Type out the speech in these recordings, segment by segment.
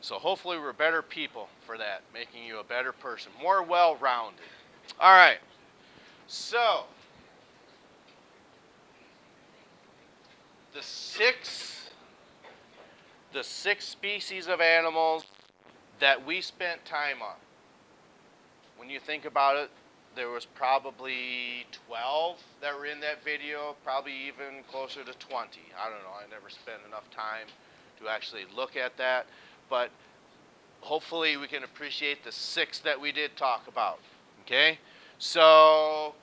So hopefully we're better people for that, making you a better person, more well-rounded. All right. So the six species of animals that we spent time on. When you think about it, there was probably 12 that were in that video, probably even closer to 20. I don't know. I never spent enough time to actually look at that. But hopefully we can appreciate the 6 that we did talk about. Okay? So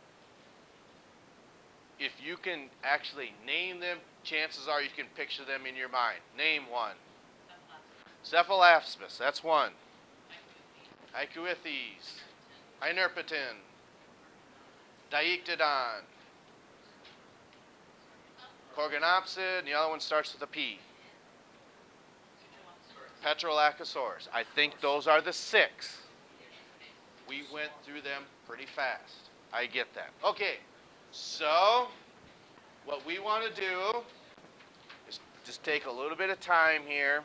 if you can actually name them, chances are you can picture them in your mind. Name one. Cephalaspis, that's one. Iceuithes, Inerpetin, Diictodon, Corgonopsid, and the other one starts with a P. Petrolacosaurus. I think those are the 6. We went through them pretty fast. I get that. Okay, so what we want to do is just take a little bit of time here.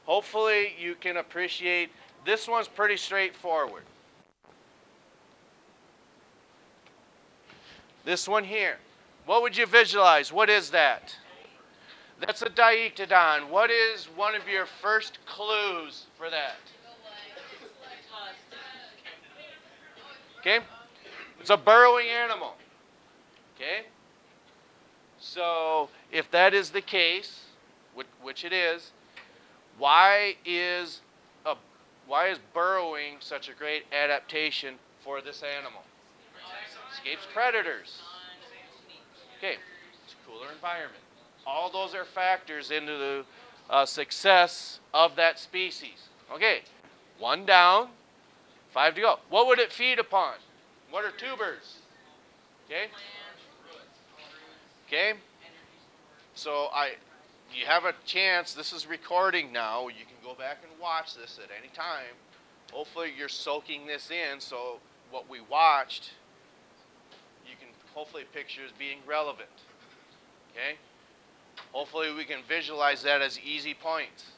Hopefully you can appreciate, this one's pretty straightforward. This one here, what would you visualize? What is that? That's a Diictodon. What is one of your first clues for that? Okay? It's a burrowing animal. Okay? So if that is the case, which it is, why is burrowing such a great adaptation for this animal? Escapes predators. Okay, it's a cooler environment. All those are factors into the success of that species. Okay, 1 down, 5 to go. What would it feed upon? What are tubers? Okay. Okay. So you have a chance. This is recording now. You can go back and watch this at any time. Hopefully you're soaking this in, so what we watched, you can hopefully picture as being relevant. Okay? Hopefully we can visualize that as easy points.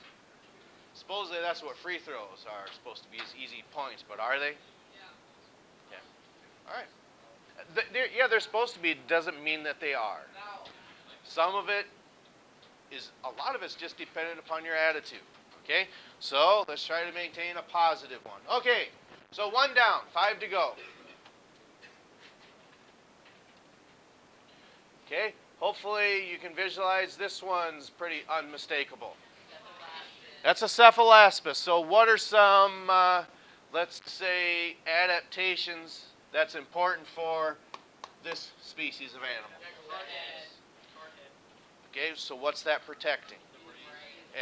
Supposedly that's what free throws are supposed to be, as easy points, but are they? Yeah. All right. They're supposed to be. Doesn't mean that they are. Some of it is, a lot of it's just dependent upon your attitude. Okay? So let's try to maintain a positive one. Okay. So 1 down, 5 to go. Okay? Hopefully you can visualize this one's pretty unmistakable. That's a cephalaspis. So what are some, let's say, adaptations that's important for this species of animal? Okay, so what's that protecting?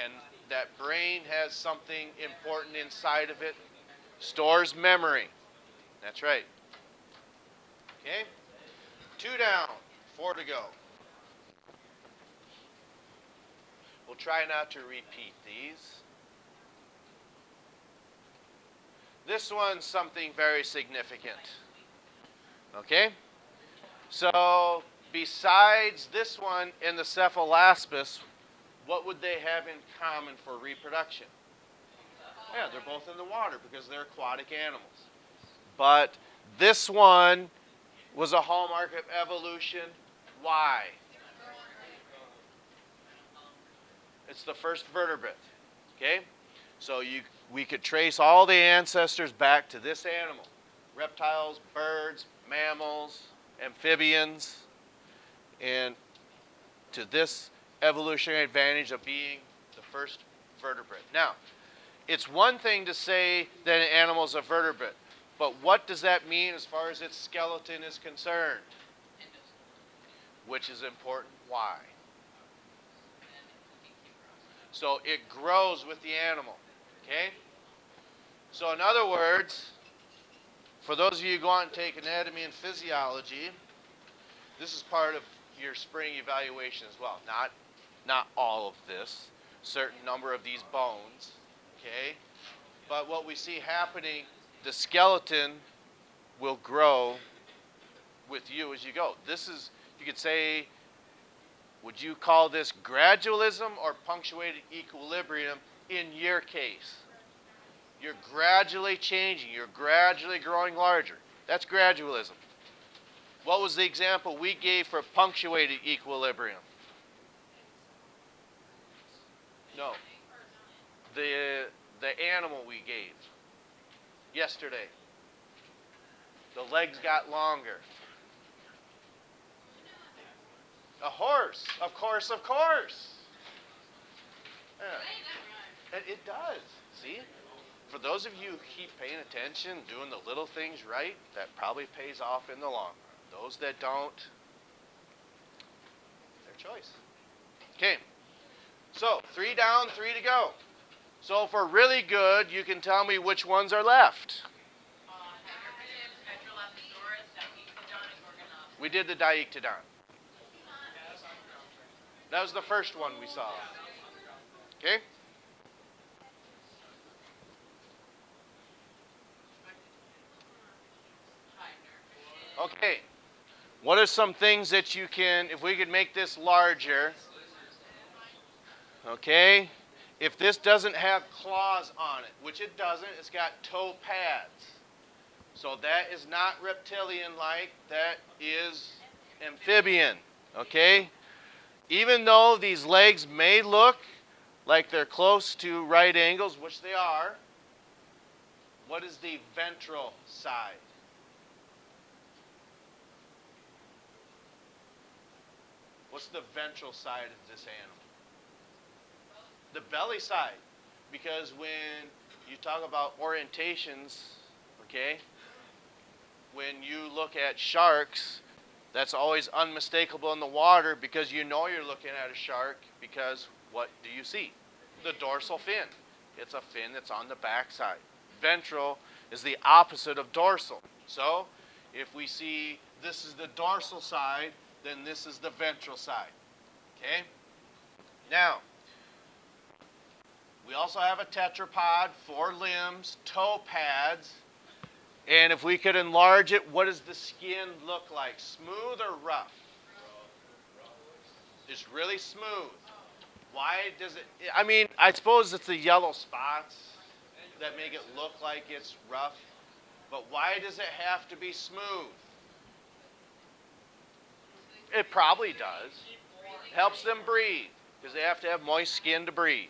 And that brain has something important inside of it. Stores memory. That's right. Okay? 2 down, 4 to go. We'll try not to repeat these. This one's something very significant. Okay? So, besides this one and the cephalaspis, what would they have in common for reproduction? Yeah, they're both in the water because they're aquatic animals. But this one was a hallmark of evolution. Why? It's the first vertebrate. Okay? So we could trace all the ancestors back to this animal. Reptiles, birds, mammals, amphibians, and to this evolutionary advantage of being the first vertebrate. Now, it's one thing to say that an animal is a vertebrate, but what does that mean as far as its skeleton is concerned? Which is important. Why? So it grows with the animal. Okay? So in other words, for those of you who go out and take anatomy and physiology, this is part of your spring evaluation as well. Not all of this, certain number of these bones, okay? But what we see happening, the skeleton will grow with you as you go. This is, you could say, Would you call this gradualism or punctuated equilibrium in your case? You're gradually changing. You're gradually growing larger. That's gradualism. What was the example we gave for punctuated equilibrium? No. The animal we gave yesterday. The legs got longer. A horse. Of course, of course. Yeah. It does. See? For those of you who keep paying attention, doing the little things right, that probably pays off in the long run. Those that don't, their choice. Okay. So, 3 down, 3 to go. So if we're really good, you can tell me which ones are left. We did the Daiictodon. That was the first one we saw. Okay? Okay. What are some things that you can, if we could make this larger, okay? If this doesn't have claws on it, which it doesn't, it's got toe pads. So that is not reptilian-like, that is amphibian, okay? Even though these legs may look like they're close to right angles, which they are, what is the ventral side? What's the ventral side of this animal? The belly side. Because when you talk about orientations, okay, when you look at sharks, that's always unmistakable in the water because you know you're looking at a shark because what do you see? The dorsal fin. It's a fin that's on the back side. Ventral is the opposite of dorsal. So if we see this is the dorsal side, then this is the ventral side. Okay? Now, we also have a tetrapod, 4 limbs, toe pads. And if we could enlarge it, what does the skin look like? Smooth or rough? It's really smooth. Why does it, I mean, I suppose it's the yellow spots that make it look like it's rough. But why does it have to be smooth? It probably does. Helps them breathe because they have to have moist skin to breathe.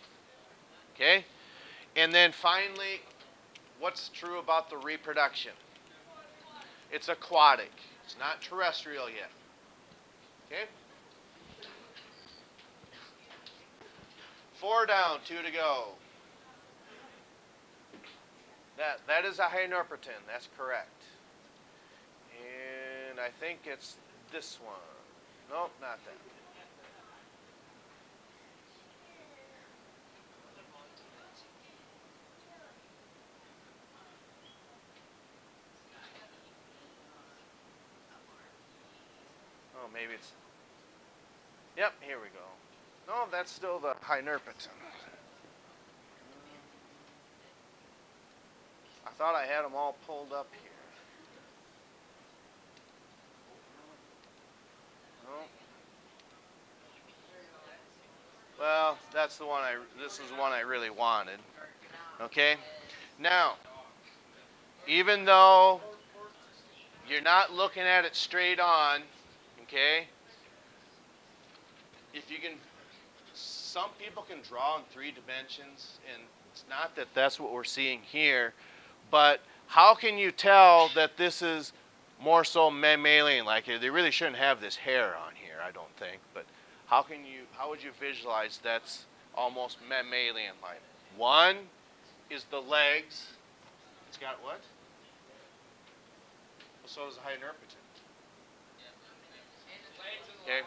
Okay? And then finally, what's true about the reproduction? It's aquatic. It's not terrestrial yet. Okay? 4 down, 2 to go. That is a hynerpeton. That's correct. And I think it's this one. Nope, not that. Oh, maybe it's... Yep, here we go. No, that's still the hynerpeton. I thought I had them all pulled up here. No. Well, that's the one this is the one I really wanted. Okay? Now, even though you're not looking at it straight on, okay? If you can, some people can draw in 3 dimensions, and it's not that that's what we're seeing here, but how can you tell that this is more so mammalian? Like, they really shouldn't have this hair on here, I don't think, but how would you visualize that's almost mammalian like? One is the legs. It's got what? Well, so does the hynerpeton. Okay.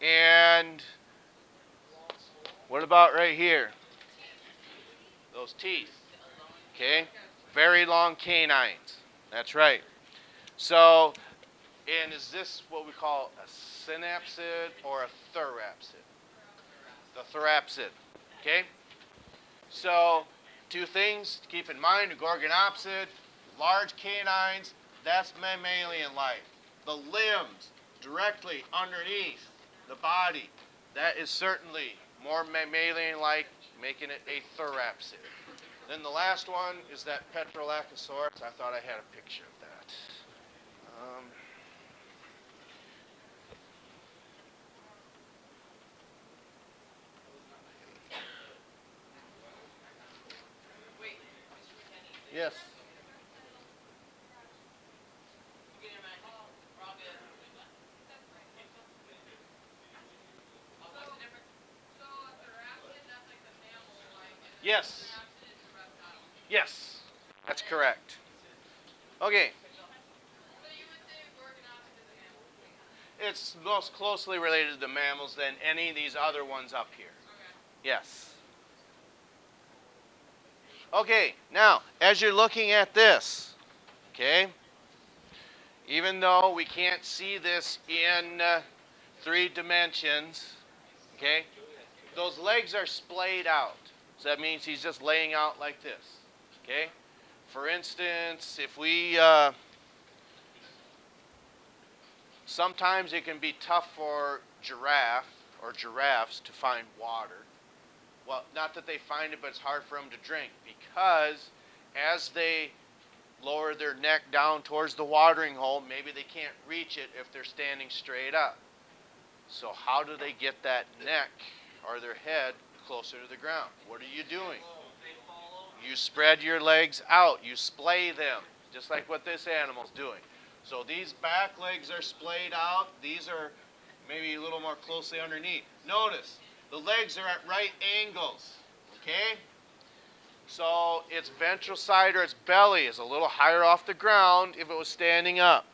And what about right here? Those teeth. Okay. Very long canines. That's right. So, and is this what we call a synapsid or a therapsid? The therapsid. Okay. So, 2 things to keep in mind: a gorgonopsid, large canines. That's mammalian-like. The limbs directly underneath the body. That is certainly more mammalian-like, making it a therapsid. Then the last one is that Petrolacosaurus. I thought I had a picture of that. Yes. Yes. Yes. That's correct. Okay. It's most closely related to mammals than any of these other ones up here. Yes. Okay, now, as you're looking at this, okay, even though we can't see this in 3 dimensions, okay, those legs are splayed out. So that means he's just laying out like this, okay? For instance, if we, sometimes it can be tough for giraffes to find water. Well, not that they find it, but it's hard for them to drink because as they lower their neck down towards the watering hole, maybe they can't reach it if they're standing straight up. So how do they get that neck or their head closer to the ground? What are you doing? You spread your legs out. You splay them, just like what this animal's doing. So these back legs are splayed out. These are maybe a little more closely underneath. Notice, the legs are at right angles, okay? So its ventral side or its belly is a little higher off the ground if it was standing up.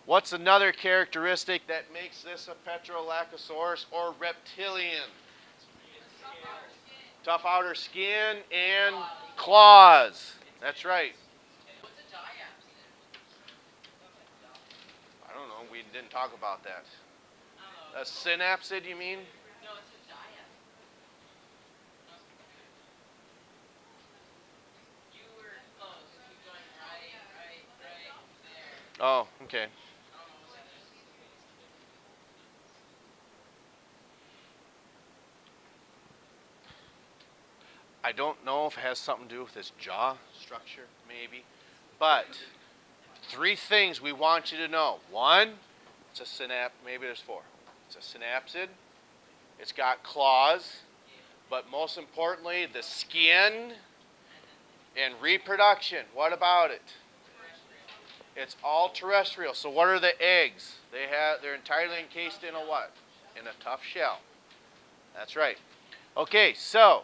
What's another characteristic that makes this a Petrolacosaurus or reptilian? Tough outer skin and claws. That's right. I don't know. We didn't talk about that. A synapsid, you mean? Oh, okay. I don't know if it has something to do with his jaw structure, maybe. But 3 things we want you to know. 1, it's a maybe there's 4. It's a synapsid. It's got claws. But most importantly, the skin and reproduction. What about it? It's all terrestrial. So what are the eggs? They're entirely encased in a what? In a tough shell. That's right. Okay, so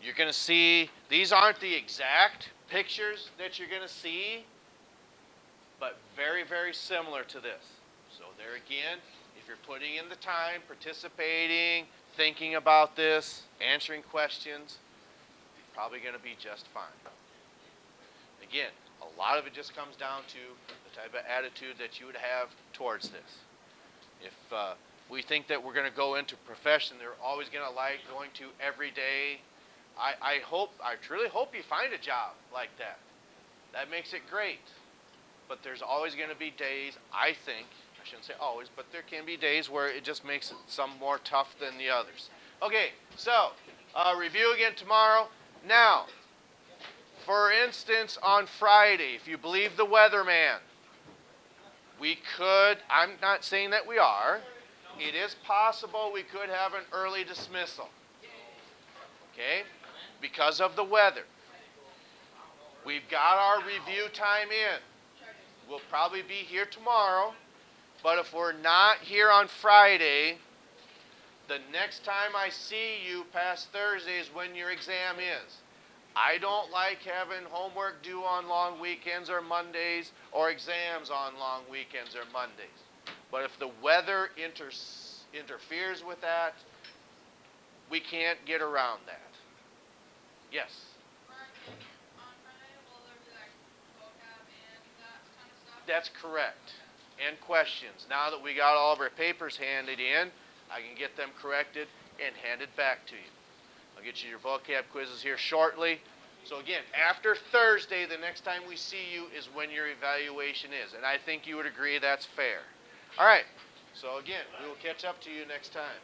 you're going to see, these aren't the exact pictures that you're going to see, but very, very similar to this. So there again, if you're putting in the time, participating, thinking about this, answering questions, you're probably going to be just fine. Again, a lot of it just comes down to the type of attitude that you would have towards this. If we think that we're going to go into profession, they're always going to like going to every day. I truly hope you find a job like that. That makes it great. But there's always going to be days, I shouldn't say always, but there can be days where it just makes it some more tough than the others. Okay, so review again tomorrow. Now, for instance, on Friday, if you believe the weatherman, we could, I'm not saying that we are, it is possible we could have an early dismissal. Okay? Because of the weather. We've got our review time in. We'll probably be here tomorrow, but if we're not here on Friday, the next time I see you past Thursday is when your exam is. I don't like having homework due on long weekends or Mondays or exams on long weekends or Mondays. But if the weather interferes with that, we can't get around that. Yes? That's correct. And questions. Now that we got all of our papers handed in, I can get them corrected and handed back to you. I'll get you your vocab quizzes here shortly. So again, after Thursday, the next time we see you is when your evaluation is. And I think you would agree that's fair. All right. So again, we will catch up to you next time.